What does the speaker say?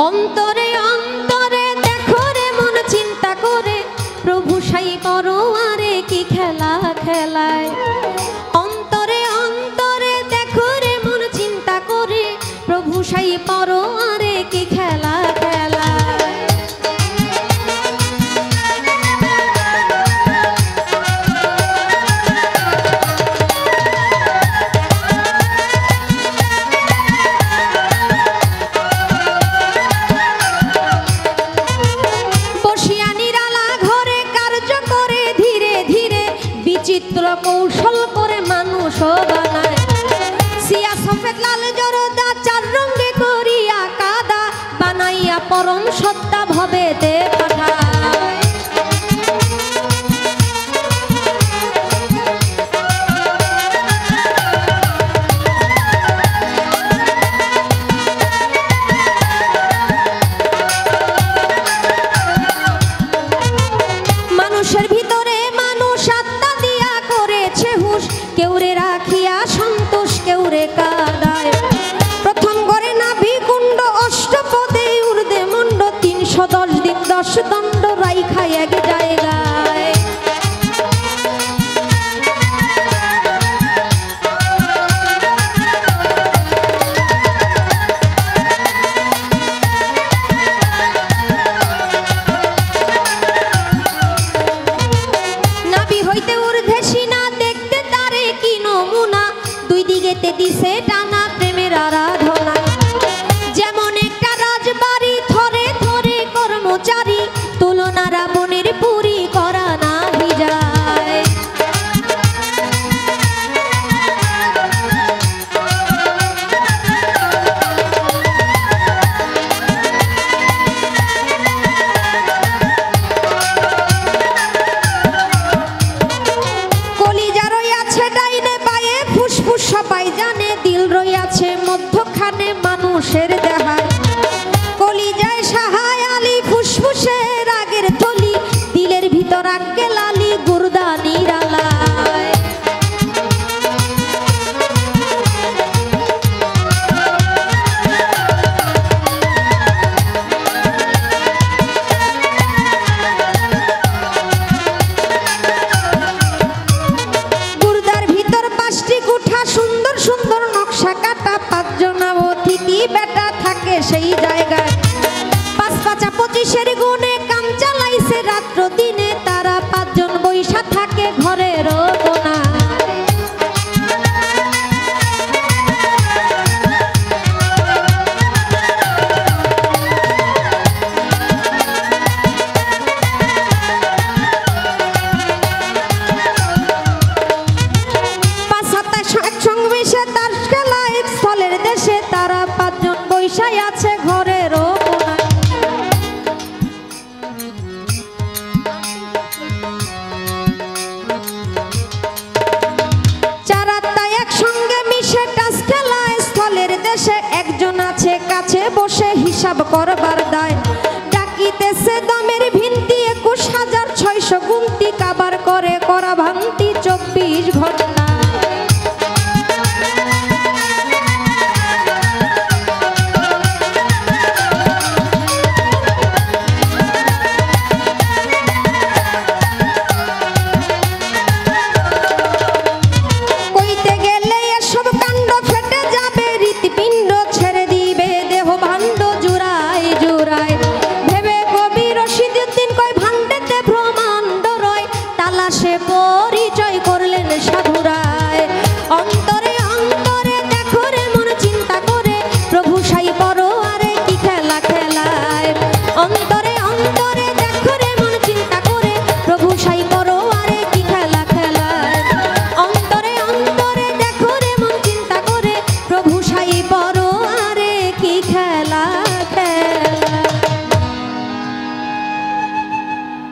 অন্তরে অন্তরে দেখো রে মন চিন্তা করে প্রভু সাই পরোয়ারে কি খেলা খেলায়। অন্তরে অন্তরে দেখো রে মন চিন্তা করে প্রভু সাই পরোয়ারে কি খেলা খেলায়। চিত্র কৌশল করে মানুষ বানায় সিয়া সফেদ লাল জরদা চার রঙে করিয়া কাদা বানাইয়া পরম সত্তা ভবেতে পাঠায়। মানুষের ভিতরে মানুষ আত্মা দিয়া করেছে হুশ, কেউ রে রাখিয়া সন্তোষ কেউ রে কাদায়। প্রথম করে নাভি কুণ্ড অষ্টপদে ঊর্ধ্বে মুন্ড 310 দিন 10 দণ্ড রাইখা এক জায়গায়। দিছে টানা প্রেমের আরাধনা যেমন একটা রাজবাড়ি থরে থরে কর্মচারী তুলনা রাবণের পুরী করা নাহি যায়। কলিজা রইয়াছে ডাইনে বায়ে ফুসফুস সবাই জানে, দিল রইয়াছে মধ্যখানে মানুষের দেহায়। কলিজায় সাহায় আলী ফুসফুসে রাগের থলি, দিলের ভিতর আগে লালি গুর্দা নিরালায়। গুর্দার ভিতর 5টি কুঠা সুন্দর সুন্দর নকশা কাটা, 5 জনা অতিথি বেটা থাকে সেই জায়গায়। 5 5 25 গুণে কাম চালাইছে রাত্র দিনে, তারা 5 জন বৈশা থাকে ঘরের কোনায়। দেশে তারা 5 জন বৈশাই আছে ঘরের কোনায়। চার আত্মা একসঙ্গে মিশে টাস খেলায় স্থলের দেশে, একজন আছে কাছে বসে হিসাব করবার দায়, ডাকিতেছে দমের ভিতর